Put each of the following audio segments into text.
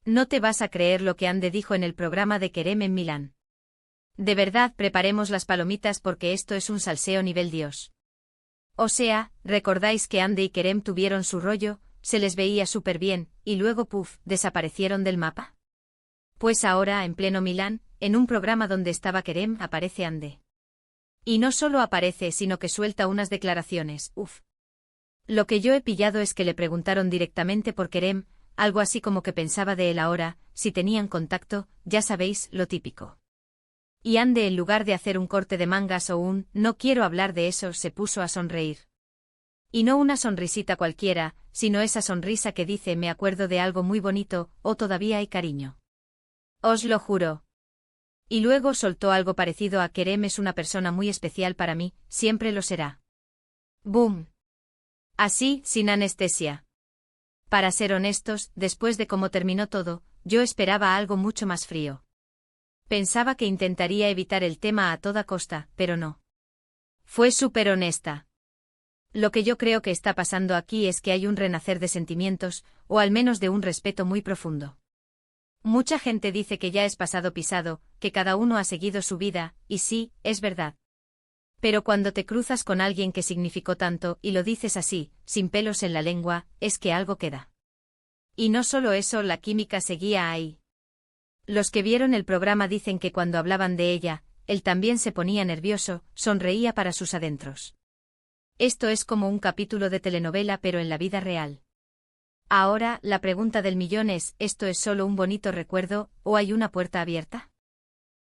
No te vas a creer lo que Ande dijo en el programa de Kerem en Milán. De verdad, preparemos las palomitas porque esto es un salseo nivel Dios. O sea, ¿recordáis que Ande y Kerem tuvieron su rollo, se les veía súper bien, y luego puff, desaparecieron del mapa? Pues ahora, en pleno Milán, en un programa donde estaba Kerem, aparece Ande. Y no solo aparece, sino que suelta unas declaraciones, uff. Lo que yo he pillado es que le preguntaron directamente por Kerem, algo así como que pensaba de él ahora, si tenían contacto, ya sabéis, lo típico. Y Ande, en lugar de hacer un corte de mangas o un no quiero hablar de eso, se puso a sonreír. Y no una sonrisita cualquiera, sino esa sonrisa que dice me acuerdo de algo muy bonito, o todavía hay cariño. Os lo juro. Y luego soltó algo parecido a Kerem es una persona muy especial para mí, siempre lo será. ¡Boom! Así, sin anestesia. Para ser honestos, después de cómo terminó todo, yo esperaba algo mucho más frío. Pensaba que intentaría evitar el tema a toda costa, pero no. Fue súper honesta. Lo que yo creo que está pasando aquí es que hay un renacer de sentimientos, o al menos de un respeto muy profundo. Mucha gente dice que ya es pasado pisado, que cada uno ha seguido su vida, y sí, es verdad. Pero cuando te cruzas con alguien que significó tanto, y lo dices así, sin pelos en la lengua, es que algo queda. Y no solo eso, la química seguía ahí. Los que vieron el programa dicen que cuando hablaban de ella, él también se ponía nervioso, sonreía para sus adentros. Esto es como un capítulo de telenovela pero en la vida real. Ahora, la pregunta del millón es, ¿esto es solo un bonito recuerdo, o hay una puerta abierta?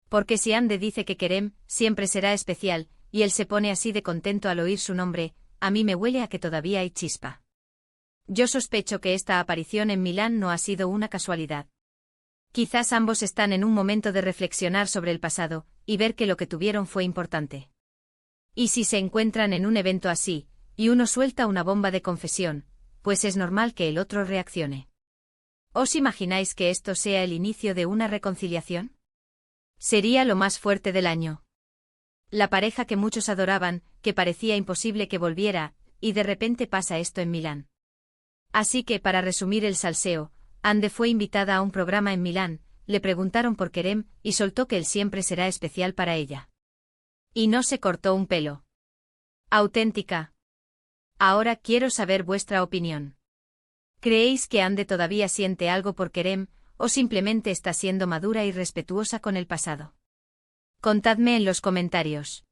Porque si Ande dice que Kerem siempre será especial, y él se pone así de contento al oír su nombre, a mí me huele a que todavía hay chispa. Yo sospecho que esta aparición en Milán no ha sido una casualidad. Quizás ambos están en un momento de reflexionar sobre el pasado, y ver que lo que tuvieron fue importante. Y si se encuentran en un evento así, y uno suelta una bomba de confesión, pues es normal que el otro reaccione. ¿Os imagináis que esto sea el inicio de una reconciliación? Sería lo más fuerte del año. La pareja que muchos adoraban, que parecía imposible que volviera, y de repente pasa esto en Milán. Así que, para resumir el salseo, Ande fue invitada a un programa en Milán, le preguntaron por Kerem, y soltó que él siempre será especial para ella. Y no se cortó un pelo. Auténtica. Ahora quiero saber vuestra opinión. ¿Creéis que Ande todavía siente algo por Kerem, o simplemente está siendo madura y respetuosa con el pasado? Contadme en los comentarios.